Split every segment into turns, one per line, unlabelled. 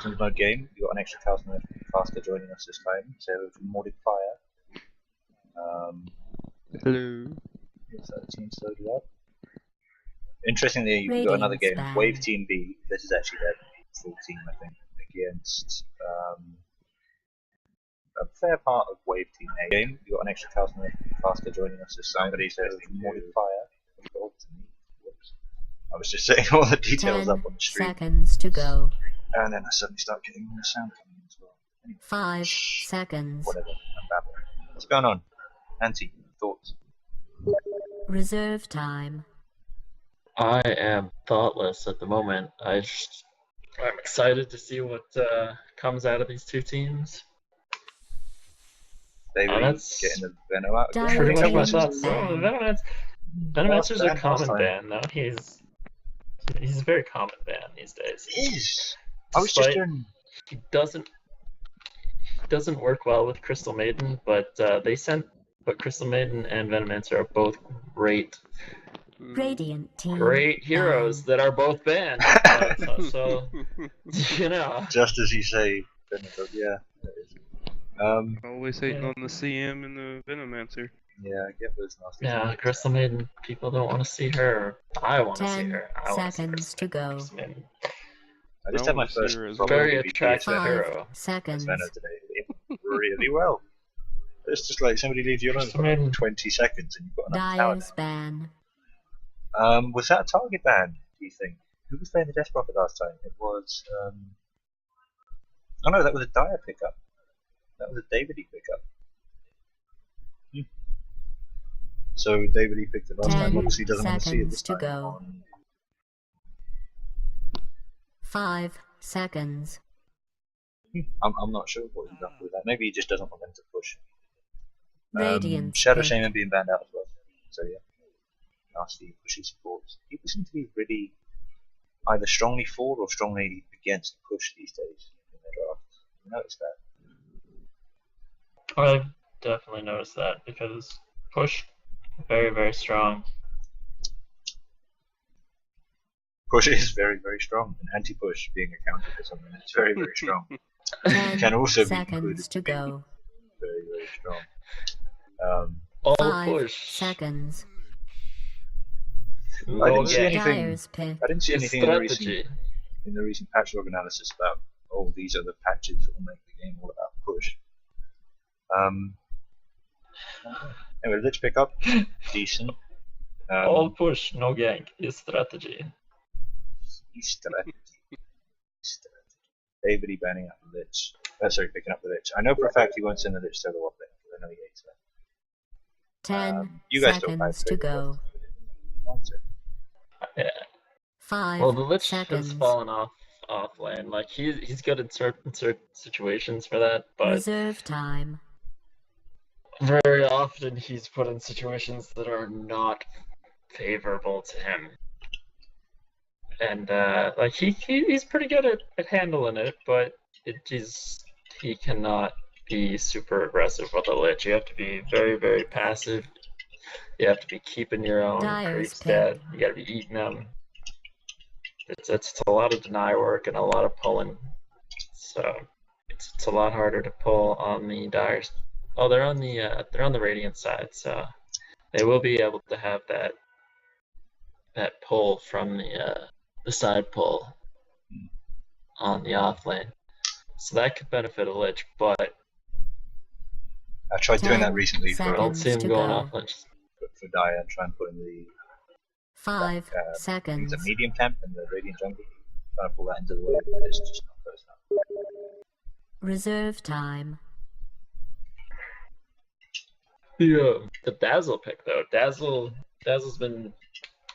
Smooth mode game. You got an extra caster joining us this time. So Mordic Fire.
Hello.
Is that team loaded up? Interestingly, you've got another game. Wave Team B. This is actually their full team, I think, against a fair part of Wave Team A. Game. You got an extra caster joining us this time. Somebody says Mordic Fire. Whoops. I was just setting all the details up on the stream.
10 seconds to go.
And then I suddenly start getting the sound coming in as well. Anyway,
5 seconds.
whatever, I'm babbling. What's going on? Auntie, thoughts?
Reserve time.
I am thoughtless at the moment. I'm excited to see what comes out of these two teams.
Davidy getting the Venom out again.
Pretty much my thoughts. Venomancer's a common ban, though. He's a very common ban these days.
He is. I was just doing.
He doesn't work well with Crystal Maiden, but Crystal Maiden and Venomancer are both great heroes that are both banned. So you know.
Just as you say, yeah.
Always hating on the CM and the Venomancer.
Yeah, I get those nasty.
Yeah, Crystal Maiden. People don't want to see her. I want to see her.
10 seconds to go.
I just had my first
very attractive
5
hero.
seconds.
Venom today. It really well. It's just like somebody leaves you alone for 20 seconds and you've got enough power.
Dyer's ban.
Was that a target ban, do you think? Who was playing the Death Prophet last time? It was, oh no, that was a Dyer pickup. That was a Davidy pickup. So Davidy picked it last time, obviously doesn't want to see it this time.
10 seconds to go. 5 seconds.
I'm not sure what he's done with that. Maybe he just doesn't want them to push.
Radiant
Shadow
pick.
Shaman being banned out as well. So yeah. Nasty pushy supports. People seem to be really either strongly for or strongly against push these days in their drafts. You notice that?
I've definitely noticed that because push very, very strong.
Push is very, very strong, and anti-push being accounted for something that's very, very strong.
10
Can also be
seconds
included
to go.
very, very strong.
All
5
push.
seconds.
I didn't see anything.
Dyer's pick.
I didn't see
It's
anything
strategy.
in the recent patch log analysis about these are the patches that will make the game all about push. Anyway, let's pick up. Decent.
All push, no gank is strategy.
Strategy. Davidy banning up the Lich. Sorry, picking up the Lich. I know for a fact he won't send the Lich solo up there because I know he hates that.
10
you guys don't
seconds to go.
Yeah.
5
Well, the Lich
seconds.
has fallen off lane. Like he's good in certain situations for that, but
Reserve time.
very often he's put in situations that are not favorable to him. And like he's pretty good at handling it, but he cannot be super aggressive with a Lich. You have to be very, very passive. You have to be keeping your own
Dyer's
creeps
pick.
dead. You got to be eating them. It's a lot of deny work and a lot of pulling. So it's a lot harder to pull on the Dyers. Oh, they're on the Radiant side, so they will be able to have that pull from the side pull on the off lane. So that could benefit a Lich, but
I tried doing that recently
I don't see him going
go.
off Lich.
for Dyer and try and put in the
5
he's
seconds.
a medium camp in the Radiant jungle. Trying to pull that into the wave, but it's just not close enough.
Reserve time.
The Dazzle pick though, Dazzle's been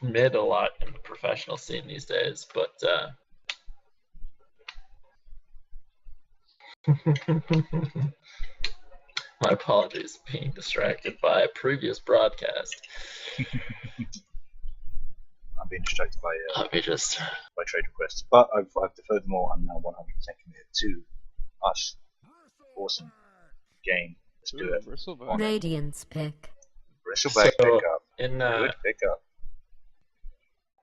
mid a lot in the professional scene these days, but my apologies, being distracted by a previous broadcast.
I'm being distracted by
Let me just.
by trade requests, but I've deferred them all. I'm now 100% committed to us. Awesome game. Let's do it.
Bristleback.
Radiant's pick.
Bristleback
So,
pickup.
In
Good pickup.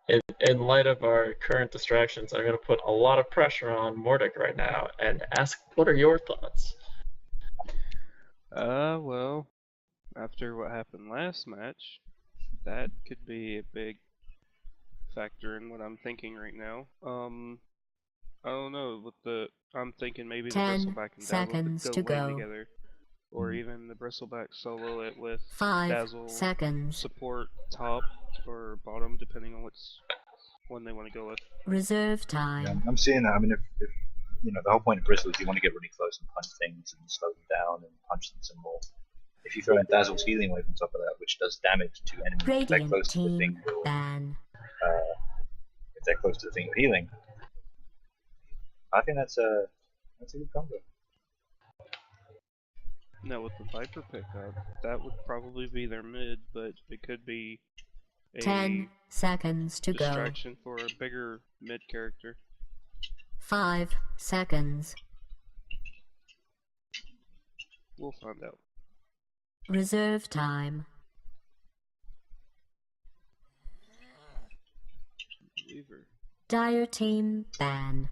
in light of our current distractions, I'm going to put a lot of pressure on Mordic right now and ask, what are your thoughts?
Well, after what happened last match, that could be a big factor in what I'm thinking right now. I don't know. I'm thinking maybe the
10
Bristleback and Dazzle could
seconds
go
to
lane
go.
together, or even the Bristleback solo it with
5
Dazzle
seconds.
support top or bottom, depending on which one they want to go with.
Reserve
Yeah,
time.
I'm seeing that. I mean, if you know, the whole point of Bristol is you want to get really close and punch things and slow them down and punch them some more. If you throw in Dazzle's healing wave on top of that, which does damage to enemies if they're
Radiant
close to the thing
team
you're,
ban.
if they're close to the thing you're healing, I think that's a good combo.
Now with the Viper pickup, that would probably be their mid, but it could be a
10 seconds to go.
distraction for a bigger mid character.
5 seconds.
We'll find out.
Reserve time.
Weaver.
Dire team ban.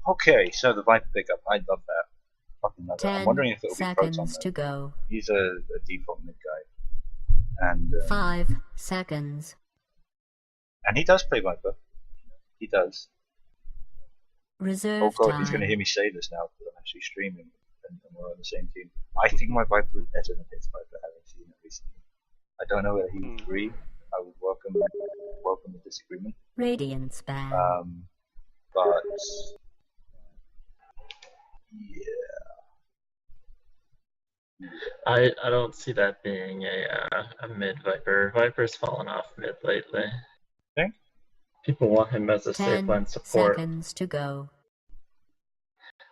Okay, so the Viper pickup, I love that. Fucking love that. I'm
10
wondering if it'll be Proton
seconds
though.
to go.
He's a default mid guy, and
5 seconds.
he does play Viper. He does.
Reserve
Oh god,
time.
he's going to hear me say this now because I'm actually streaming and we're on the same team. I think my Viper is better than his Viper, having seen it recently. I don't know whether he would agree. I would welcome the disagreement.
Radiance ban.
But yeah.
I don't see that being a mid Viper. Viper's fallen off mid lately.
Think?
People want him as a
10
safe line support.
seconds to go.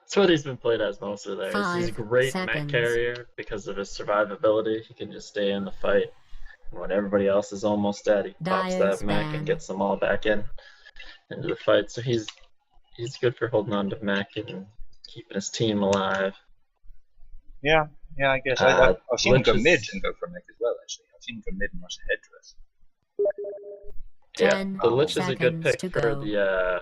That's what he's been played as most of theirs. He's a
5
great mech
seconds.
carrier because of his survivability. He can just stay in the fight. And when everybody else is almost dead, he pops
Dire's
that mech
ban.
and gets them all back into the fight. So he's good for holding on to mech and keeping his team alive.
Yeah, I guess. I've seen him go
Lich
mid
is-
and go for a mech as well, actually. I've seen him go mid and rush a headdress.
10
the Lich is a good
seconds
pick
to
for
go.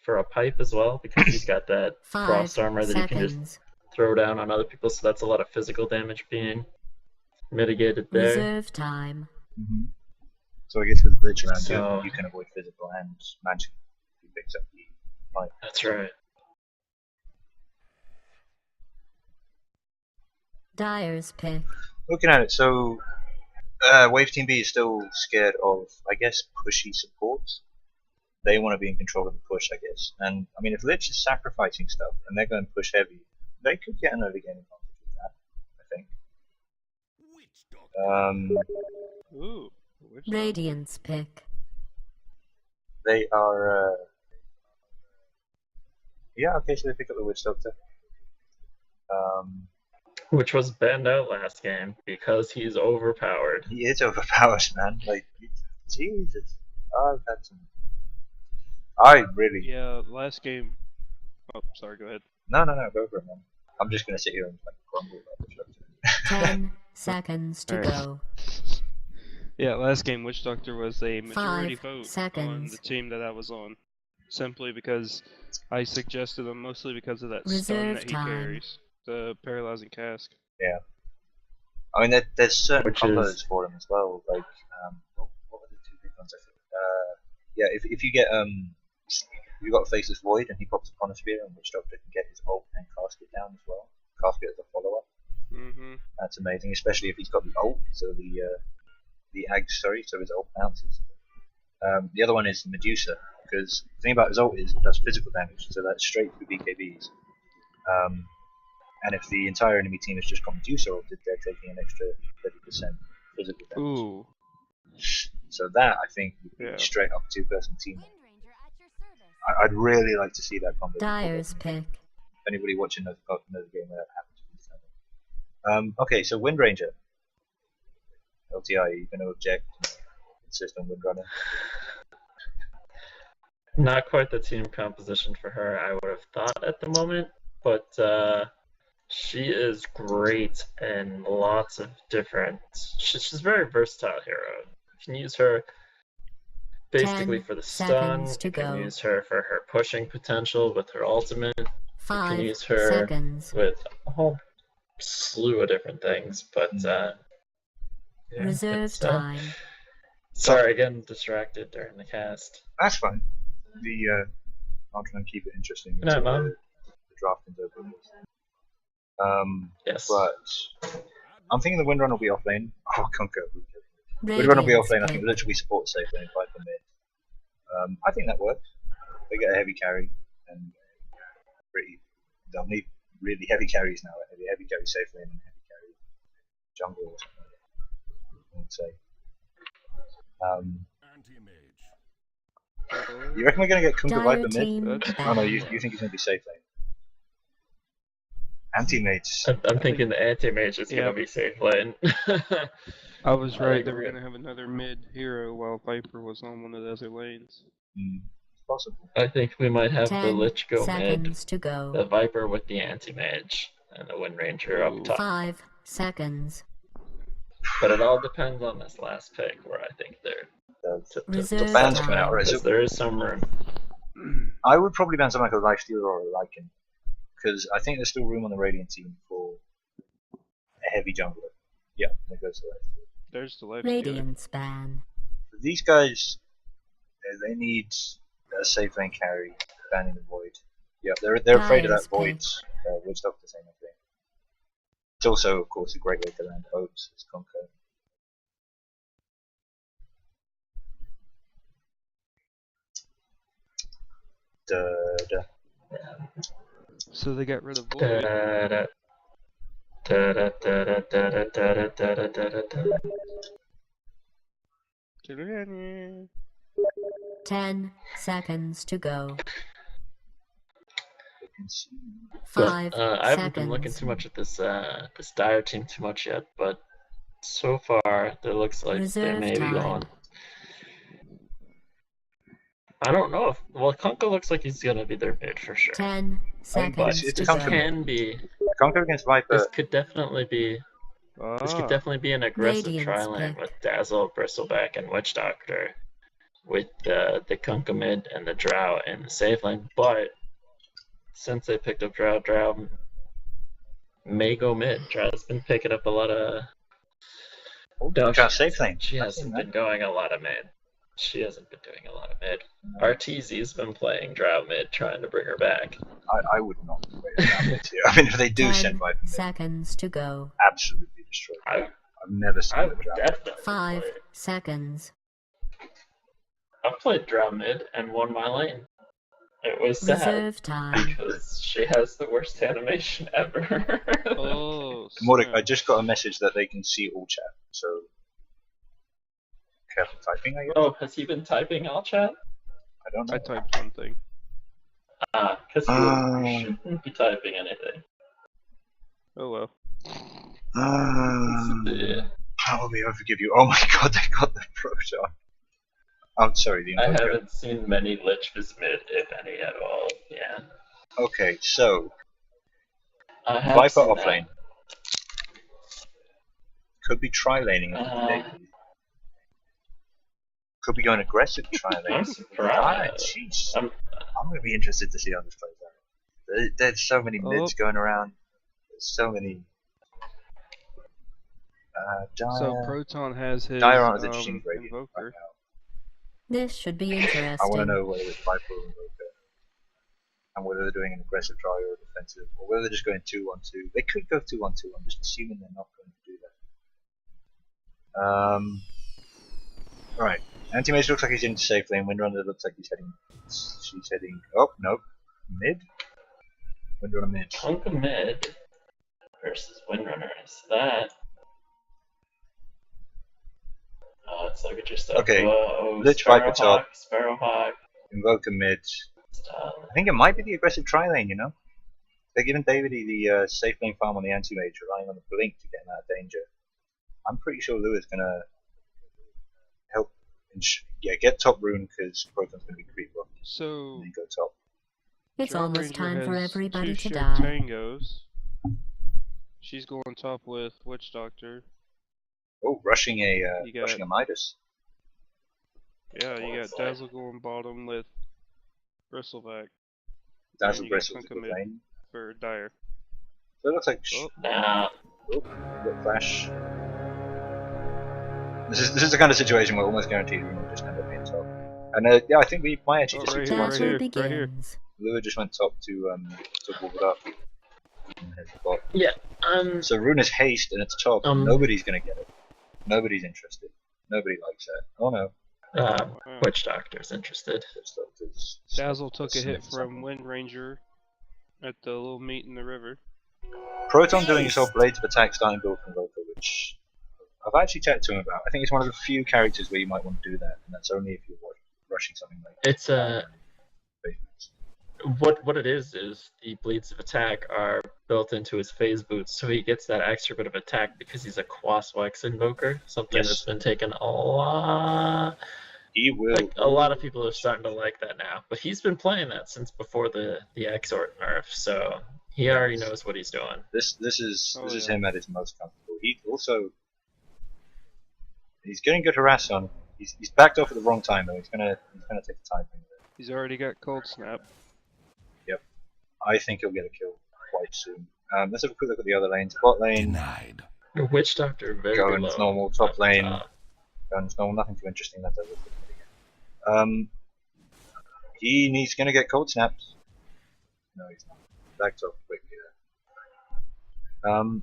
for a pipe as well because he's got that
5
frost armor that he can just
seconds.
throw down on other people. So that's a lot of physical damage being mitigated there.
Reserve time.
Mm-hmm. So I guess with Lich around
So-
you can avoid physical and magic if he picks up the pipe.
That's right.
Dire's pick.
Looking at it, so Wave Team B is still scared of, I guess, pushy supports. They want to be in control of the push, I guess. And I mean, if Lich is sacrificing stuff and they're going to push heavy, they could get an early game advantage with that, I think.
Ooh. Which
Radiance pick.
They are. Yeah, okay, so they pick up the Witch Doctor.
Which was banned out last game because he's overpowered.
He is overpowered, man. Like, Jesus. I've had some. I really.
Yeah, last game. Oh, sorry, go ahead.
No, go for it, man. I'm just gonna sit here and like grumble about Witch Doctor.
10 seconds to
Alright.
go.
Yeah, last game Witch Doctor was a majority
5
vote on
seconds.
the team that I was on. Simply because I suggested him, mostly because of that stun
Reserve
that he
time.
carries. The paralyzing cask.
Yeah. I mean, there's certain
Which
combos
is-
for him as well. Like, what were the two big ones? I think. Yeah, if you get you got Faceless Void and he pops a Chronosphere, and Witch Doctor can get his ult and cast it down as well. Cast it as a follow up.
Mm-hmm.
That's amazing, especially if he's got the ult, so the ag, sorry, so his ult bounces. The other one is Medusa, because the thing about his ult is it does physical damage, so that's straight through BKBs. And if the entire enemy team has just got Medusa ulted, they're taking an extra 30% physical damage.
Ooh.
So that, I think, would be
Yeah.
straight up two-person team.
Wind Ranger at your service.
I'd really like to see that combo.
Dire's pick.
If anybody watching knows the game where that happens, please tell me. Okay, so Wind Ranger. LTI, are you going to object and insist on Wind Runner?
Not quite the team composition for her I would have thought at the moment, but she is great in lots of different. She's a very versatile hero. You can use her basically
10
for the stun.
seconds to
You can
go.
use her for her pushing potential with her ultimate. You can
5
use her
seconds.
with a whole slew of different things, but yeah,
Reserve
it's,
time.
sorry, getting distracted during the cast.
That's fine. I'll try and keep it interesting
Good night,
until
Mom.
the draft is over.
Yes.
But I'm thinking the Windrun will be off lane. Oh, Conquer. Windrun will be off
Radiant's
lane. I think
pick.
literally be support safe lane, fight for mid. I think that works. They get a heavy carry and they'll need really heavy carries now. Heavy carry safe lane and heavy carry jungle or something. I would say. You reckon we're gonna get Kunga
Dire
Viper mid?
team
That's-
Oh no,
banned.
you think he's gonna be safe lane? Anti-mates.
I'm thinking the anti-mage is
Yeah.
gonna be safe lane.
I was
I
right.
think
They
we're
were
good.
gonna have another mid hero while Viper was on one of the other lanes.
It's possible.
I think we might have the
10
Lich go mid,
seconds to
the
go.
Viper with the anti-mage, and the Wind Ranger up
Ooh.
top.
5 seconds.
But it all depends on this last pick, where I think they're
The
Reserve
ban's
time.
coming out, right?
because
So
there is some room.
I would probably ban something like a Lifestealer or a Lycan, because I think there's still room on the Radiant team for a heavy jungler. Yeah, there goes the Lifestealer.
There's the life
Radiant's ban.
These guys, they need a safe lane carry, banning the Void. Yeah, they're afraid of
Dyer's
that Void. Witch Doctor thing, I think. It's also, of course, a great way to land hopes as Conquer. Da.
So they got rid of Void.
Da-da, da-da, da-da, da-da, da-da, da-da, da-da, da.
10 seconds to go.
They can see.
5
I haven't been looking
seconds.
too much at this Dire team too much yet, but so far it looks like they
Reserve
may be
time.
going. I don't know if Kunkka looks like he's gonna be their mid for sure.
10 seconds
it's
to
a
This
Kunkka
go.
can be.
Conquer against Viper.
This could definitely be. This could
Ah,
definitely be an aggressive
Radiant's
tri-lane
pick.
with Dazzle, Bristleback, and Witch Doctor, with the Kunkka mid and the Drow in the safe lane. But since they picked up Drow may go mid. Drow's been picking up a lot of.
Drow safe lane.
She
I've
hasn't
seen
been
that.
going a lot of mid. She hasn't been doing a lot of mid. RTZ's been playing Drow mid, trying to bring her back.
I would not wait around it here. I mean, if they do
10
send Viper mid,
seconds to go.
absolutely destroyed.
I
I've never seen
I
a
would
Drow.
definitely
5
play.
seconds.
I've played Drow mid and won my lane. It was sad
Reserve time.
because she has the worst animation ever.
oh,
Mordek,
snap.
I just got a message that they can see all chat, so careful typing, I guess.
Oh, has he been typing all chat?
I don't know.
I typed something.
Because you shouldn't be typing anything.
Oh well.
Yeah.
How will I forgive you? Oh my god, they got the Proton. I'm sorry, the
I
Invoker.
haven't seen many Lich's mid, if any at all. Yeah.
Okay, so
I have
Viper
seen
offlane. Could be tri-laning.
Uh,
Could be going aggressive tri-laning.
I'm surprised.
Jeez.
I'm-
I'm going to be interested to see how this plays out. There's so many mids going around. There's so many.
So Proton has his
Dire aren't as interesting as Radiant right
Invoker.
now.
This should be interesting.
I want to know whether it's Viper or Invoker. And whether they're doing an aggressive try or a defensive. Or whether they're just going 2-1-2. They could go 2-1-2. I'm just assuming they're not going to do that. Alright. Anti-Mage looks like he's in safe lane. Windrunner looks like she's heading. Oh, nope. Mid? Windrunner mid.
Kunkka mid versus Windrunner. Is that? Oh, let's look at your stuff.
Okay,
Whoa,
Lich Viper top.
Sparrowhawk.
Invoker mid. I think it might be the aggressive tri-lane, you know? They're giving Davidy the safe lane farm on the anti-mage, relying on the blink to get him out of danger. I'm pretty sure Lou is going to help yeah, get top rune because Proton's going to be creep up,
So
and then go top.
It's
Drow
almost
Ranger
time for
has
everybody
two
to
shared
die.
tangos. She's going top with Witch Doctor.
Oh, rushing a
You got-
rushing a Midas.
Yeah, you got Dazzle going bottom with Bristleback.
Dazzle
you got
Bristles
Kunkka
good
mid.
lane.
For Dire.
So it looks like
Oh,
Nah.
oh, got flash. This is the kind of situation where almost guaranteed we will just end up being top. And yeah, I think we might actually just
right
do
here,
2-1-2.
right here.
Battle begins.
Lua just went top to wall it up. And here's the bot.
Yeah.
So Rune is haste and it's top. Nobody's gonna get it. Nobody's interested. Nobody likes that. Oh no.
wow.
Witch Doctor's interested.
Dazzle took a hit from Wind Ranger at the little meet in the river.
Proton doing his whole Blades of Attack starting build from Local, which I've actually chatted to him about. I think it's one of the few characters where you might want to do that, and that's only if you're rushing something like
It's
basements.
what it is the Blades of Attack are built into his phase boots, so he gets that extra bit of attack because he's a Quaswex invoker, something
Yes.
that's been taken a lot.
He will.
Like a lot of people are starting to like that now, but he's been playing that since before the Exort nerf, so he already knows what he's doing.
This is
Oh,
this is
yeah.
him at his most comfortable. He's getting good harass on. He's backed off at the wrong time though. He's gonna take the time.
He's already got Cold Snap.
I think he'll get a kill quite soon. Let's have a quick look at the other lanes. Bot lane,
Denied.
Witch Doctor very
going
low.
as normal. Top lane,
top.
going as normal. Nothing too interesting. That's everything. He's gonna get cold snapped. No, he's not. Backed off quickly there.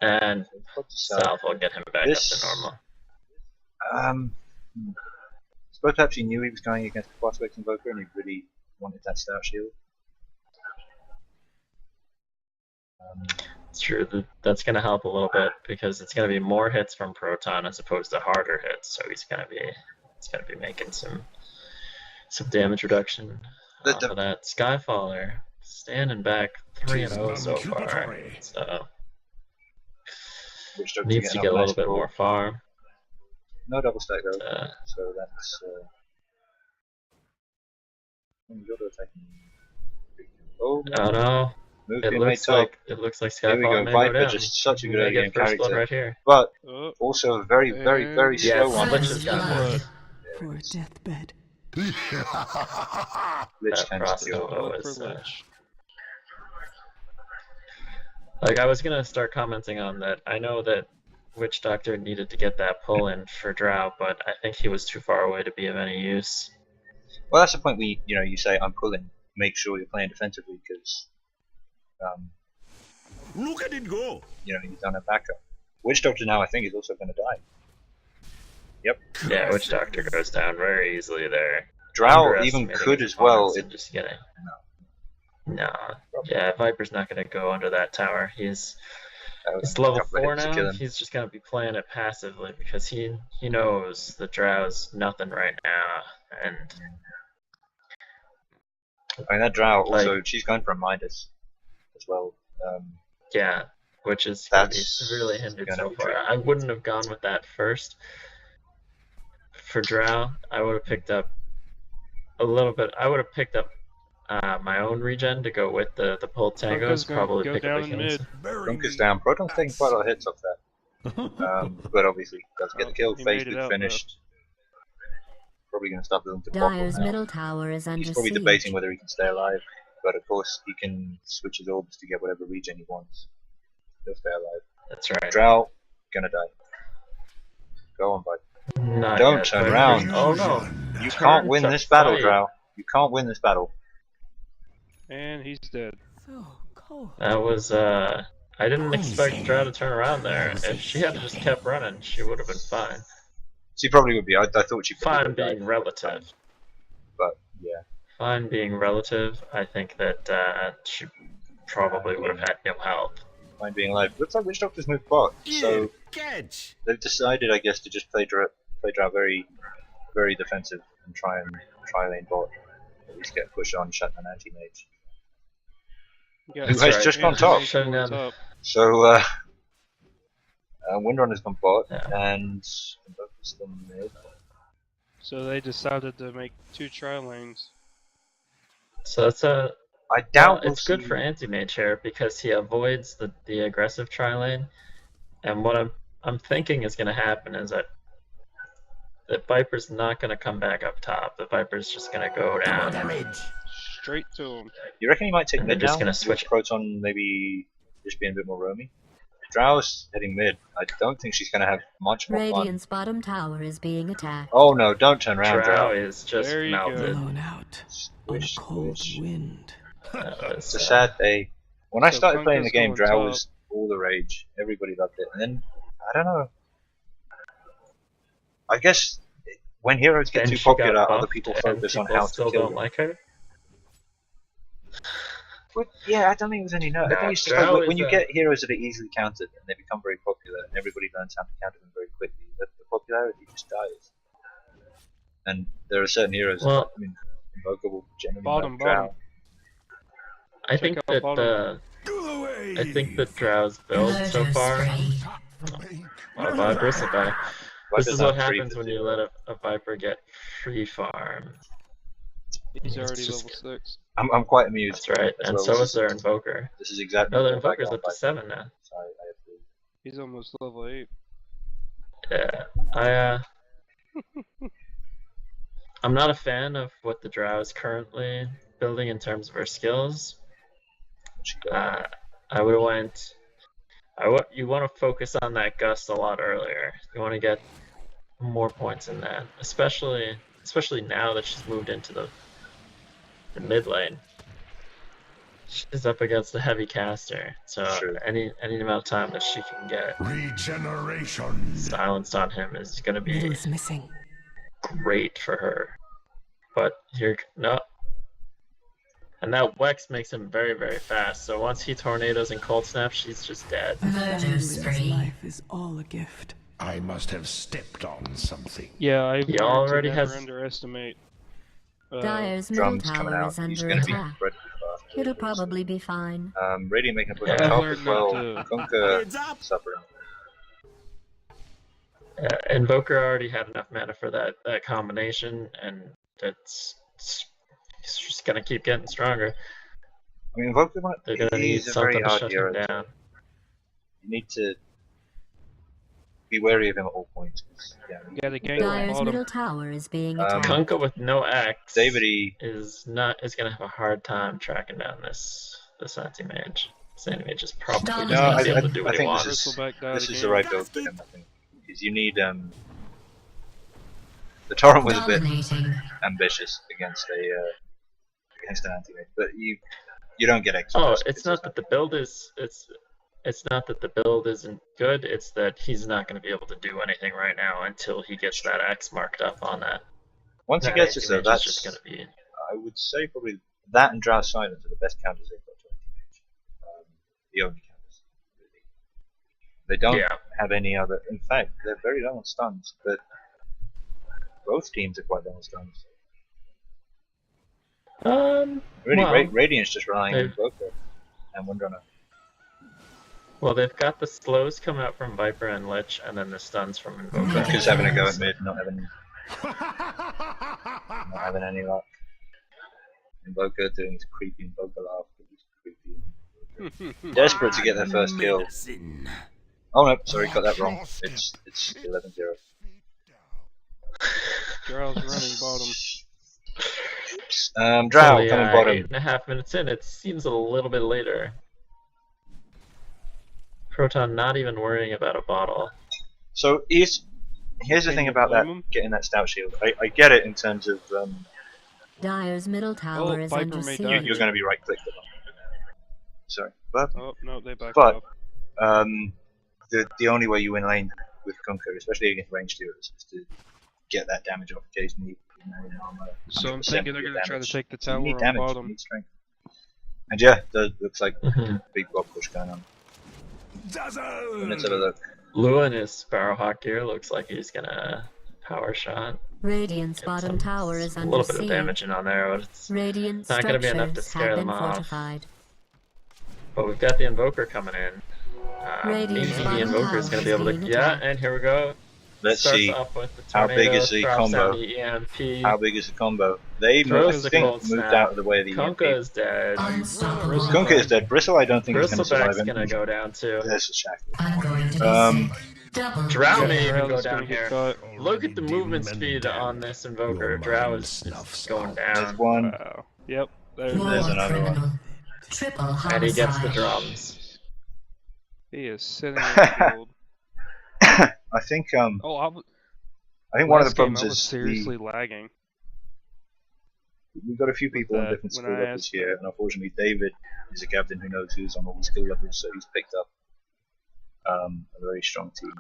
And
South.
South will get him back
This-
up to normal.
Suppose perhaps he knew he was going against the Quaswex Invoker and he really wanted that Star Shield.
It's true that's going to help a little bit because it's going to be more hits from Proton as opposed to harder hits, so he's going to be making some damage reduction off of that. Skyfaller standing back 3-0 so far, so
Which don't
needs to get a little bit more farm.
No double stack though, so that's. Dota attacking. Oh,
Oh no!
move
It
being made
looks
top.
like
Here we
Skyfaller
go.
may go
Viper
down.
just such a
He
good
may
early game
get first blood
character,
right here.
but
Oh,
also a very
Yes,
slow one.
Lich has got
blood.
For a deathbed.
Lich
That
can
process
steal.
though
Blood for
is
Lich.
like I was gonna start commenting on that. I know that Witch Doctor needed to get that pull in for Drow, but I think he was too far away to be of any use.
Well, that's the point where you say I'm pulling. Make sure you're playing defensively because
Look at it go.
you don't have backup. Witch Doctor now I think is also going to die. Yep.
Yeah, Witch Doctor goes down very easily there.
Drow even
Underestimating
could
his
as well.
opponents and just getting. No. Yeah, Viper's not gonna go under that tower. He's level 4 now. He's just gonna be playing it passively because he knows the Drow's nothing right now, and
I mean that Drow also she's going for a Midas as well.
yeah, which is gonna be
That's
severely hindered
gonna
so
be
far.
tricky.
I wouldn't have gone with that first. For Drow, I would have picked up a little bit. I would have picked up my own regen to go with the pull tangos.
Kunkka's gonna
Probably
go
pick
down
up
in
the Kings.
mid.
Bury
Kunkka's
me.
down. Proton's taking quite a lot of hits off that. But obviously does get the kill.
He
Phase
made it
boot
out,
finished. Probably going to start building to the bottom
Dyer's
now.
middle tower is under
He's probably
siege.
debating whether he can stay alive, but of course he can switch his orbs to get whatever regen he wants. He'll stay alive.
That's right.
Drow, gonna die. Go on, bud.
Not
Don't
yet,
turn
but-
around.
Oh no!
You
Turn
can't win
to
this battle,
fight.
Drow. You can't win this battle.
And he's dead.
So cold.
That was I didn't expect Drow to turn around there. If she had just kept running, she would have been fine.
She probably would be. I thought she probably
Fine
would have
being
died,
relative.
but yeah.
Fine being relative. I think that she probably would have had no help.
Fine being alive. Looks like Witch Doctor's moved bot, so
Catch.
they've decided, I guess, to just play Drow very, very defensive and try lane bot. At least get a push on, shut down anti-mage.
Yeah,
Who
That's
has
right.
just gone top.
Shutting down.
Top.
So, Windrunner's gone bot,
Yeah.
and Invoker's still mid.
So they decided to make 2 tri-lanes.
So it's a
I doubt
it's good for anti-mage here because he avoids the aggressive tri-lane. And what I'm thinking is going to happen is that the Viper's not going to come back up top. The Viper's just going to go down.
Straight to him.
You reckon he might take
And they're
mid
just
now?
gonna switch
With Proton maybe just being a bit more roamy. Drow's heading mid. I don't think she's gonna have much more fun.
Radiant's bottom tower is being attacked.
Oh no! Don't turn around,
Drow
Drow.
is just
There you
melted.
go.
Blown out on a
Squish,
cold
squish.
wind.
It's a sad day. When I
So
started playing the
Conker's
game,
going
Drow
top.
was all the rage. Everybody loved it. And then, I don't know. I guess when heroes get
Then
too
she got
popular, other
buffed
people
and
focus on
people
how to
still
kill
don't
them.
like her.
But yeah, I don't think it was any nerf. I
Nah,
think it's just
Drow
like
is
when you
a-
get heroes that are easily countered and they become very popular and everybody learns how to counter them very quickly, the popularity just dies. And there are certain heroes
Well-
that, I mean, Invoker will generally
Bottom,
nerf Drow.
bottom.
I think
out
that
bottom.
I think that Drow's build so far. Oh, Viper's a back. This is what happens when you let a Viper get free farm.
He's
It's
already
just-
level 6.
I'm quite amused.
That's right,
as
and
well.
so
This
is their Invoker.
This is exactly
No, their
what I
Invoker's
got
up to
by-
7 now.
So I agree.
He's almost level 8.
Yeah, I'm not a fan of what the Drow is currently building in terms of her skills.
What you got?
I would have went. You want to focus on that gust a lot earlier. You want to get more points in that, especially now that she's moved into the mid lane. She's up against a heavy caster, so
Sure.
any amount of time that she can get
Regeneration.
silenced on him is going to
Middle
be
is missing.
great for her. But here, no. And that Wex makes him very, very fast. So once he tornadoes and cold snaps, she's just dead.
His life is all a gift.
I must have stepped on something.
Yeah, I've
He
learned
already
to never
has-
underestimate.
Dyer's middle
Drums coming
tower
out.
is under
He's going to be
attack.
incredibly fast.
It'll probably be fine.
Radiant making a push
Yeah.
on
I've
top
learned
as well.
not to-
Conker
Heads up.
suffering.
Invoker already had enough mana for that combination, and it's just gonna keep getting stronger.
I mean, Invoker
They're gonna need
is a very
something to
hard
shut
hero.
him down.
You need to be wary of him at all points. 'Cause, yeah,
You gotta gank on
Dyer's
bottom.
middle tower is being
Um,
attacked.
Kunkka with no axe
Davidy,
is gonna have a hard time tracking down this anti-mage. This anti-mage is probably just
No,
gonna
I-
be able to do
I
what he
think
wants.
this
Bristleback died
this is
again.
the right build for him. I think because you need the torrent was a bit
Dominating.
ambitious against an anti-mage, but you don't get X.
Oh, it's not that the build is it's not that the build isn't good. It's that he's not going to be able to do anything right now until he gets that X marked up on that.
Once he
That
gets it, though,
anti-mage is
that's
just going to be.
I would say probably that and Drow Silence are the best counters they've got to anti-mage. The only counters, really. They don't
Yeah.
have any other. In fact, they're very low on stuns, but both teams are quite low on stuns. Really,
Well,
Radiant's just relying on
they've-
Invoker and Windrunner.
Well, they've got the slows coming out from Viper and Lich, and then the stuns from Invoker.
Invoker's having a go at mid, not having any luck. Invoker doing his creepy Invoker laugh. He's creepy. Desperate to get their first kill.
Medicine.
Oh no, sorry, got that wrong. It's 11-0.
Drow's running bottom.
Drow
Only,
coming bottom.
8.5 minutes in, it seems a little bit later. Proton not even worrying about a bottle.
So here's the
Can
thing
you
about that,
blame him?
getting that stout shield. I get it in terms of
Dyer's middle tower is
Viper
under
may
siege.
die.
you're going to be right clicked. Sorry, but
Oh, no, they backed
But-
off.
the only way you win lane with Conker, especially against ranged heroes, is to get that damage off occasionally. You know, in armor,
So I'm
100%
thinking they're
of your
gonna try to
damage.
take the
So you
tower
need
on
damage,
bottom.
You need strength. And yeah, there looks like
Mhm.
big blob push going on.
Dazzle.
Let's have a look.
Lua in his Sparrowhawk gear looks like he's gonna power shot.
Radiant's bottom tower is
A
under
little bit of
siege.
damage in on there, but it's
Radiant
not gonna be enough to
structures
scare
have
them
been
off.
fortified.
But we've got the Invoker coming in.
Radiant's
Maybe the
bottom
Invoker is
tower
going to be
is
able to.
being
Yeah,
attacked.
and here we go.
Let's
Starts
see
off with the
how
tornado,
big is the
drops
combo.
down the EMP.
How big is the combo? They, I
Throws the
think,
cold
moved
snap.
out of the way of the EMP.
Kunkka is dead.
Kunkka is dead. Bristle, I don't think is going to survive
Bristleback's
him.
gonna go down too.
There's a shackle.
I'm going to be
Um,
Drow
Yeah,
may even
Drow
go
is
down
gonna get
here.
caught.
Look at the movement
Demon
speed
damn.
on this Invoker.
Your
Drow
mind
is
snuffs
going
out.
there's
down.
one.
Wow. Yep.
There's another one.
Triple
And he gets the
homicide.
drums.
He is sitting in the field.
I think
Oh,
I think one of the
last game
problems
I was
is
seriously lagging.
we've got a few people on
that,
different
when
skill
I
levels
asked-
here, and unfortunately David is a captain who knows who's on all the skill levels, so he's picked up a very strong team.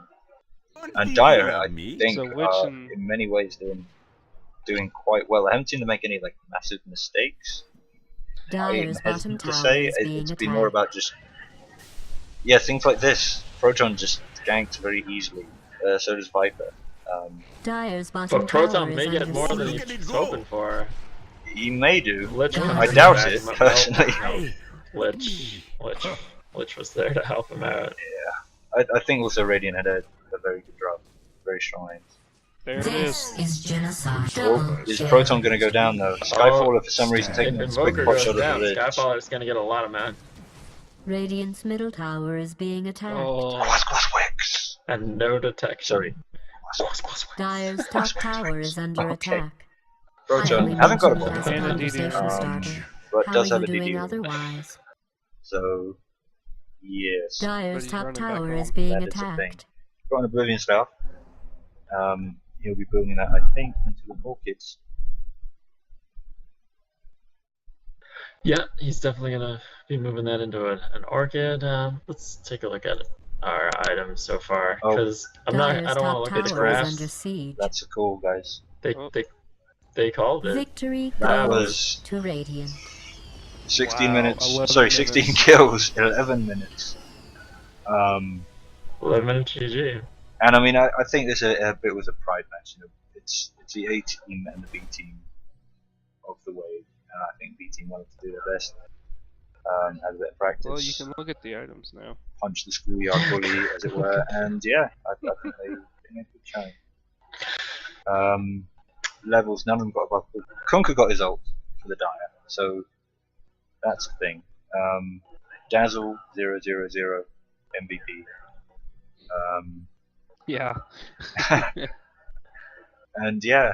And Dire, I think,
So which
are
and-
in many ways doing quite well. I haven't seen them make any like massive mistakes.
Dyer's
I'm
bottom
hesitant to
tower
say.
is being
It'd be more
attacked.
about just things like this. Proton just ganked very easily. So does Viper.
Dyer's bottom
But
tower
Proton
is
may get
under
more than
siege.
he's hoping for.
He may do.
Lich
I
comes
doubt
back
it,
from-
personally.
No. Lich was there to help him out.
I think also Radiant had a very good drop. Very strong aim.
There it is.
This is genocide.
Oh, is Proton going to go down though? Skyfaller for some reason taking
If
a quick
Invoker
pot
goes
shot
down,
at the lid.
Skyfaller's gonna get a lot of men.
Radiant's middle tower is being attacked.
Oh,
Wicks.
And no detection.
Sorry.
Dyer's top tower is under
Okay.
attack.
Proton
Highly
hasn't got a
mentioned
bomb,
as a
And a DD.
conversation starter.
but
How
does
are
have
you
a
doing
DD.
otherwise?
So yes,
Dyer's
he's
top
running back
tower
home.
is being
that is a thing.
attacked.
got an Oblivion Staff. He'll be building that, I think, into the Orchids.
Yeah, he's definitely gonna be moving that into an orchid. Let's take a look at our items so far,
Oh.
because I
Dyer's
don't want
top
to look at the
tower is under
graphs.
siege.
That's a call, guys.
They called it.
Victory
That
goes
was
to Radiant.
16
Wow,
minutes.
11
Sorry, 16
minutes.
kills, 11 minutes.
11 GG.
And I mean, I think this a bit was a pride match. You know, it's the A team and the B team of the wave, and I think B team wanted to do their best. Had a bit of practice.
well, you can look at the items now.
Punch the schoolyard bully, as it were, and yeah, I think they made a good showing. Levels, none of them got above. Kunkka got his ult for the Dire, so that's the thing. Dazzle 000 MVP.
Yeah.
And yeah,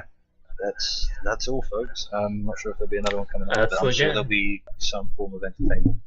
that's all, folks. I'm not sure if there'll be another one coming up,
That's
but I'm
the
sure
game.
there'll be some form of entertainment.